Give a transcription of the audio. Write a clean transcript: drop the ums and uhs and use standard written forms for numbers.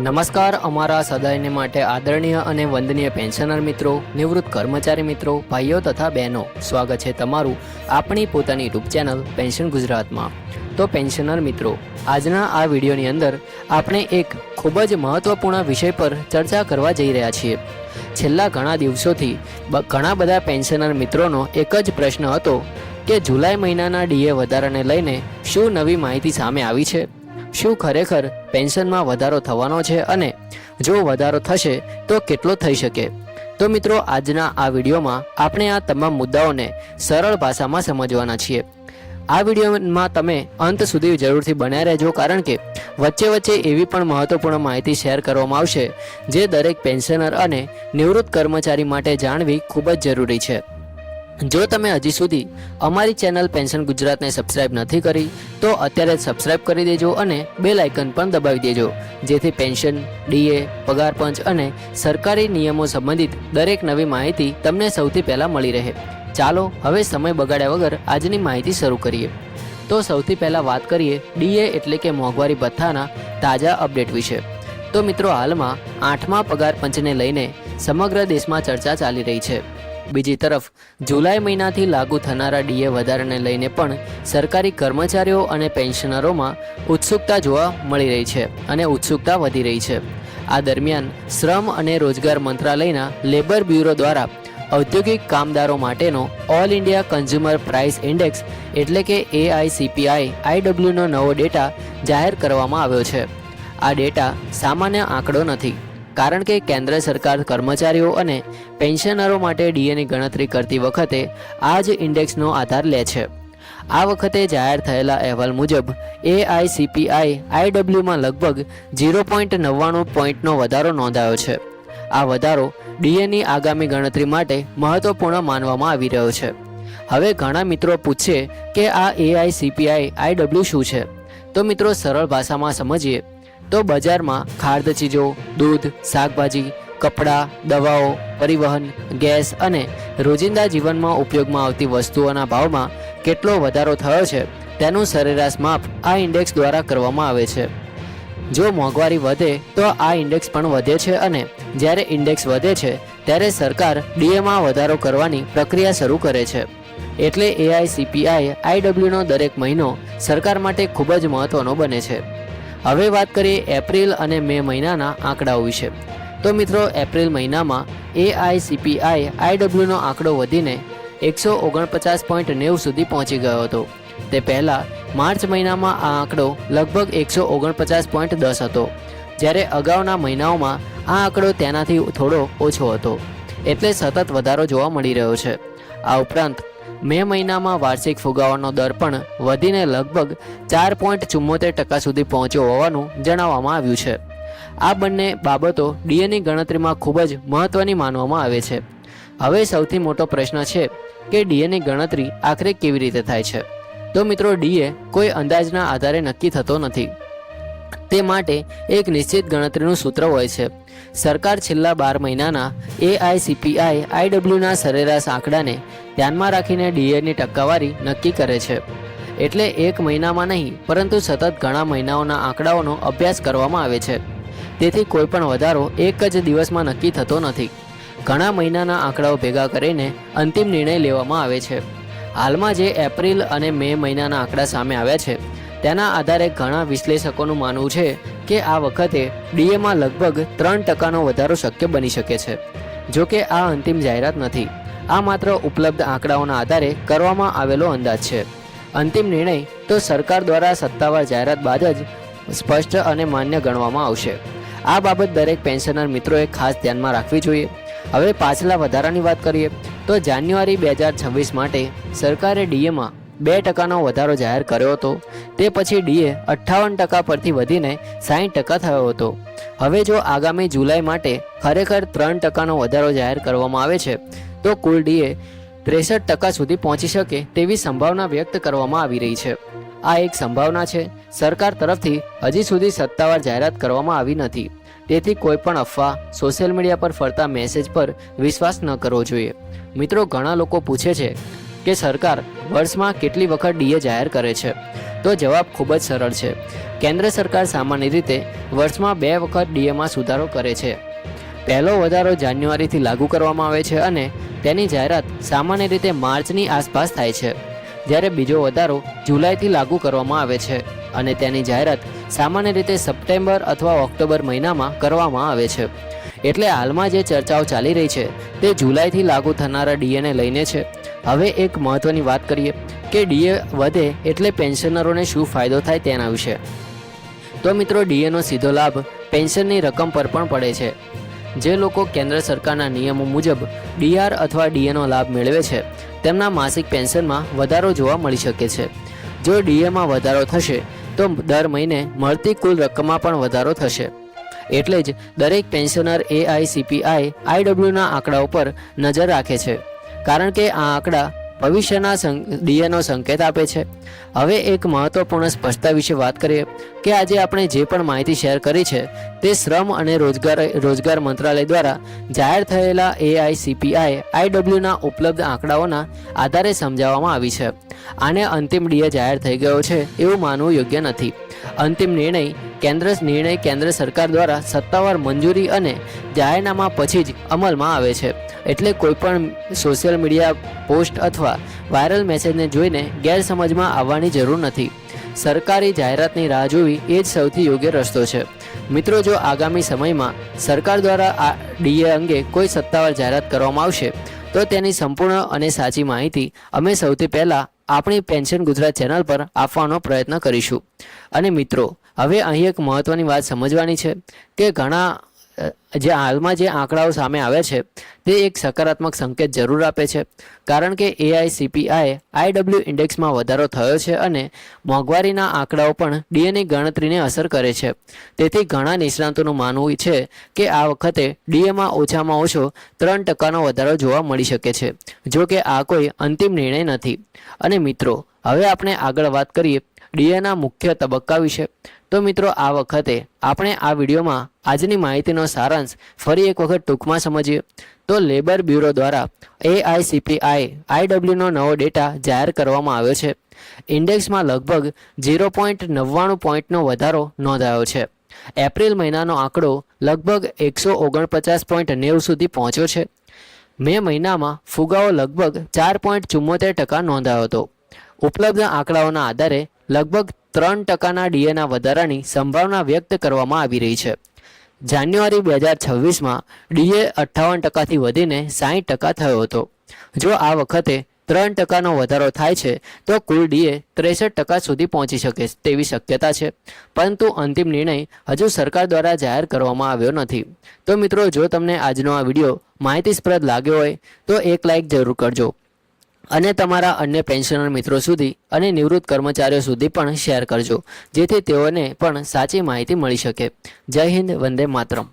નમસ્કાર અમારા સદાયને માટે આદરણીય અને વંદનીય પેન્શનર મિત્રો, નિવૃત્ત કર્મચારી મિત્રો, ભાઈઓ તથા બહેનો, સ્વાગત છે તમારું આપણી પોતાની યુટ્યુબ ચેનલ પેન્શન ગુજરાતમાં। તો પેન્શનર મિત્રો, આજના આ વિડીયોની અંદર આપણે એક ખૂબ જ મહત્વપૂર્ણ વિષય પર ચર્ચા કરવા જઈ રહ્યા છીએ। છેલ્લા ઘણા દિવસોથી ઘણા બધા પેન્શનર મિત્રોનો એક જ પ્રશ્ન હતો કે જુલાઈ મહિનાના ડીએ વધારાને લઈને શું નવી માહિતી સામે આવી છે? શું ખરેખર પેન્શનમાં વધારો થવાનો છે અને જો વધારો થશે તો કેટલો થઈ શકે? તો મિત્રો, આજના આ વિડીયોમાં આપણે આ તમામ મુદ્દાઓને સરળ ભાષામાં સમજવાના છીએ। આ વિડીયોમાં તમે અંત સુધી જરૂરથી બન્યા રહેજો, કારણ કે વચ્ચે વચ્ચે એવી પણ મહત્વપૂર્ણ માહિતી શેર કરવામાં આવશે જે દરેક પેન્શનર અને નિવૃત્ત કર્મચારી માટે જાણવી ખૂબ જ જરૂરી છે। જો તમે હજી સુધી અમારી ચેનલ પેન્શન ગુજરાતને સબસ્ક્રાઇબ નથી કરી તો અત્યારે જ સબસ્ક્રાઇબ કરી દેજો અને બેલ આઇકન પણ દબાવી દેજો, જેથી પેન્શન, ડીએ, પગાર પંચ અને સરકારી નિયમો સંબંધિત દરેક નવી માહિતી તમને સૌથી પહેલાં મળી રહે। ચાલો હવે સમય બગાડ્યા વગર આજની માહિતી શરૂ કરીએ। તો સૌથી પહેલાં વાત કરીએ ડીએ એટલે કે મોંઘવારી ભથ્થાના તાજા અપડેટ વિશે। તો મિત્રો, હાલમાં 8મા પગાર પંચને લઈને સમગ્ર દેશમાં ચર્ચા ચાલી રહી છે। બીજી તરફ જુલાઈ મહિનાથી લાગુ થનારા ડીએ વધારાને લઈને પણ સરકારી કર્મચારીઓ અને પેન્શનરોમાં ઉત્સુકતા જોવા મળી રહી છે અને ઉત્સુકતા વધી રહી છે। આ દરમિયાન શ્રમ અને રોજગાર મંત્રાલયના લેબર બ્યુરો દ્વારા ઔદ્યોગિક કામદારો માટેનો all India consumer price index એટલે કે AICPI-IWનો નવો ડેટા જાહેર કરવામાં આવ્યો છે। આ ડેટા સામાન્ય આંકડો નથી, કારણ કે કેન્દ્ર સરકાર કર્મચારીઓ અને પેન્શનરો માટે ડીએની ગણતરી કરતી વખતે આ જ ઇન્ડેક્સનો આધાર લે છે। આ વખતે જાહેર થયેલા અહેવાલ મુજબ AICPI-IWમાં લગભગ 0.99 પોઈન્ટનો વધારો નોંધાયો છે। આ વધારો ડીએની આગામી ગણતરી માટે મહત્વપૂર્ણ માનવામાં આવી રહ્યો છે। હવે ઘણા મિત્રો પૂછશે કે આ AICPI-IW શું છે? તો મિત્રો, સરળ ભાષામાં સમજીએ તો બજારમાં ખાદ્ય ચીજો, દૂધ, શાકભાજી, કપડાં, દવાઓ, પરિવહન, ગેસ અને રોજિંદા જીવનમાં ઉપયોગમાં આવતી વસ્તુઓના ભાવમાં કેટલો વધારો થયો છે તેનું સરેરાશ માપ આ ઇન્ડેક્સ દ્વારા કરવામાં આવે છે। જો મોંઘવારી વધે તો આ ઇન્ડેક્સ પણ વધે છે અને જ્યારે ઇન્ડેક્સ વધે છે ત્યારે સરકાર ડીએમાં વધારો કરવાની પ્રક્રિયા શરૂ કરે છે। એટલે AICPI-IWનો દરેક મહિનો સરકાર માટે ખૂબ જ મહત્વનો બને છે। હવે વાત કરીએ એપ્રિલ અને મે મહિનાના આંકડાઓ વિશે। તો મિત્રો, એપ્રિલ મહિનામાં AICPI-IWનો આંકડો વધીને 149.90 સુધી પહોંચી ગયો હતો। તે પહેલાં માર્ચ મહિનામાં આ આંકડો લગભગ 149.10 હતો, જ્યારે અગાઉના મહિનાઓમાં આ આંકડો તેનાથી થોડો ઓછો હતો। એટલે સતત વધારો જોવા મળી રહ્યો છે। આ ઉપરાંત મે મહિનામાં વાર્ષિક ફુગાવાનો દર પણ વધીને લગભગ 4.74% સુધી પહોંચ્યો હોવાનું જણાવવામાં આવ્યું છે। આ બંને બાબતો ડીએની ગણતરીમાં ખૂબ જ મહત્વની માનવામાં આવે છે। હવે સૌથી મોટો પ્રશ્ન છે કે ડીએની ગણતરી આખરે કેવી રીતે થાય છે? તો મિત્રો, ડીએ કોઈ અંદાજના આધારે નક્કી થતો નથી। તે માટે એક નિશ્ચિત ગણતરીનું સૂત્ર હોય છે। સરકાર છેલ્લા 12 મહિનાના AICPI-IWના સરેરાશ આંકડાને ધ્યાનમાં રાખીને ડીએની ટકાવારી નક્કી કરે છે। એટલે એક મહિનામાં નહીં, પરંતુ સતત ઘણા મહિનાઓના આંકડાઓનો અભ્યાસ કરવામાં આવે છે। તેથી કોઈ પણ વધારો એક જ દિવસમાં નક્કી થતો નથી। ઘણા મહિનાના આંકડાઓ ભેગા કરીને અંતિમ નિર્ણય લેવામાં આવે છે। હાલમાં જે એપ્રિલ અને મે મહિનાના આંકડા સામે આવ્યા છે તેના આધારે ઘણા વિશ્લેષકોનું માનવું છે કે આ વખતે ડીએમાં લગભગ 3%નો વધારો શક્ય બની શકે છે। જો કે આ અંતિમ જાહેરાત નથી, આ માત્ર ઉપલબ્ધ આંકડાઓના આધારે કરવામાં આવેલો અંદાજ છે। અંતિમ નિર્ણય તો સરકાર દ્વારા સત્તાવાર જાહેરાત બાદ જ સ્પષ્ટ અને માન્ય ગણવામાં આવશે। આ બાબત દરેક પેન્શનર મિત્રોએ ખાસ ધ્યાનમાં રાખવી જોઈએ। હવે પાછલા વધારાની વાત કરીએ તો જાન્યુઆરી 2026 માટે સરકારે ડીએમાં 2%નો વધારો જાહેર કર્યો હતો। તે પછી ડીએ 58% પરથી વધીને 60% થયો હતો। હવે જો આગામી જુલાઈ માટે ખરેખર 3%નો વધારો જાહેર કરવામાં આવે છે તો કુલ ડીએ 63% સુધી પહોંચી શકે તેવી સંભાવના વ્યક્ત કરવામાં આવી રહી છે। આ એક સંભાવના છે। સરકાર તરફથી હજી સુધી સત્તાવાર જાહેરાત કરવામાં આવી નથી, તેથી કોઈ પણ અફવા, સોશિયલ મીડિયા પર ફરતા મેસેજ પર વિશ્વાસ ન કરવો જોઈએ। મિત્રો, ઘણા લોકો પૂછે છે કે સરકાર વર્ષમાં કેટલી વખત ડીએ જાહેર કરે છે? તો જવાબ ખૂબ જ સરળ છે. કેન્દ્ર સરકાર સામાન્ય રીતે વર્ષમાં 2 વખત ડીએમાં સુધારો કરે છે. પહેલો વધારો જાન્યુઆરીથી લાગુ કરવામાં આવે છે અને તેની જાહેરાત સામાન્ય રીતે માર્ચની આસપાસ થાય છે, જ્યારે બીજો વધારો જુલાઈથી લાગુ કરવામાં આવે છે અને તેની જાહેરાત સામાન્ય રીતે સપ્ટેમ્બર અથવા ઓક્ટોબર મહિનામાં કરવામાં આવે છે. એટલે હાલમાં જે ચર્ચાઓ ચાલી રહી છે તે જુલાઈથી લાગુ થનારા ડીએને લઈને છે. હવે એક મહત્વની વાત કરીએ કે ડીએ વધે એટલે પેન્શનરોને શું ફાયદો થાય તેના વિશે. તો મિત્રો, ડીએનો સીધો લાભ પેન્શનની રકમ પર પણ પડે છે. જે લોકો કેન્દ્ર સરકારના નિયમો મુજબ ડીઆર અથવા ડીએનો લાભ મેળવે છે તેમના માસિક પેન્શનમાં વધારો જોવા મળી શકે છે. જો ડીએમાં વધારો થશે તો દર મહિને મળતી કુલ રકમમાં પણ વધારો થશે. એટલે જ દરેક પેન્શનર AICPI IWના આંકડાઓ પર નજર રાખે છે, કારણ કે આ આંકડા ભવિષ્યના ડીએનો સંકેત આપે છે. હવે એક મહત્વપૂર્ણ સ્પષ્ટતા વિશે વાત કરીએ કે આજે આપણે જે પણ માહિતી શેર કરી છે તે શ્રમ અને રોજગાર મંત્રાલય દ્વારા જાહેર થયેલા AICPI IWના ઉપલબ્ધ આંકડાઓના આધારે સમજાવવામાં આવી છે. આને અંતિમ ડીએ જાહેર થઈ ગયો છે એવું માનવું યોગ્ય નથી. અંતિમ નિર્ણય કેન્દ્ર સરકાર દ્વારા સત્તાવાર મંજૂરી અને જાહેરનામા પછી જ અમલમાં આવે છે. એટલે કોઈપણ સોશિયલ મીડિયા પોસ્ટ અથવા વાયરલ મેસેજને જોઈને ગેરસમજમાં આવવાની જરૂર નથી. સરકારી જાહેરાતની રાહ જોવી એ જ સૌથી યોગ્ય રસ્તો છે. મિત્રો, જો આગામી સમયમાં સરકાર દ્વારા આ ડીએ અંગે કોઈ સત્તાવાર જાહેરાત કરવામાં આવશે તો તેની સંપૂર્ણ અને સાચી માહિતી અમે સૌથી પહેલાં આપણી પેન્શન ગુજરાત ચેનલ પર આપવાનો પ્રયત્ન કરીશું. અને મિત્રો, હવે અહીં એક મહત્ત્વની વાત સમજવાની છે કે હાલમાં જે આંકડાઓ સામે આવ્યા છે તે એક સકારાત્મક સંકેત જરૂર આપે છે, કારણ કે AICPI IW ઇન્ડેક્સમાં વધારો થયો છે અને મોંઘવારીના આંકડાઓ પણ ડીએની ગણતરીને અસર કરે છે. તેથી ઘણા નિષ્ણાતોનું માનવું છે કે આ વખતે ડીએમાં ઓછામાં ઓછો 3% વધારો જોવા મળી શકે છે. જો કે આ કોઈ અંતિમ નિર્ણય નથી. અને મિત્રો, હવે આપણે આગળ વાત કરીએ ડીએના મુખ્ય તબક્કા વિશે. તો મિત્રો, આ વખતે આપણે આ વિડીયોમાં આજની માહિતીનો સારાંશ ફરી એક વખત ટૂંકમાં સમજીએ. તો લેબર બ્યુરો દ્વારા AICPI IWનો નવો ડેટા જાહેર કરવામાં આવ્યો છે. ઇન્ડેક્સમાં લગભગ 0.99 પોઈન્ટનો વધારો નોંધાયો છે. એપ્રિલ મહિનાનો આંકડો લગભગ 149.90 સુધી પહોંચ્યો છે. મે મહિનામાં ફુગાવો લગભગ 4.74% નોંધાયો હતો. ઉપલબ્ધ આંકડાઓના આધારે લગભગ 3%ના ડીએના વધારાની સંભાવના વ્યક્ત કરવામાં આવી રહી છે. જાન્યુઆરી 2026માં ડીએ 58%થી વધીને 60% થયો હતો. જો આ વખતે 3%નો વધારો થાય છે તો કુલ ડીએ 63% સુધી પહોંચી શકે તેવી શક્યતા છે, પરંતુ અંતિમ નિર્ણય હજુ સરકાર દ્વારા જાહેર કરવામાં આવ્યો નથી. તો મિત્રો, જો તમને આજનો આ વિડીયો માહિતીસ્પ્રદ લાગ્યો હોય તો એક લાઇક જરૂર કરજો અને તમારા અન્ય પેન્શનર મિત્રો સુધી અને નિવૃત્ત કર્મચારીઓ સુધી પણ શેર કરજો, જેથી તેઓને પણ સાચી માહિતી મળી શકે. જય હિન્દ, વંદે માતરમ.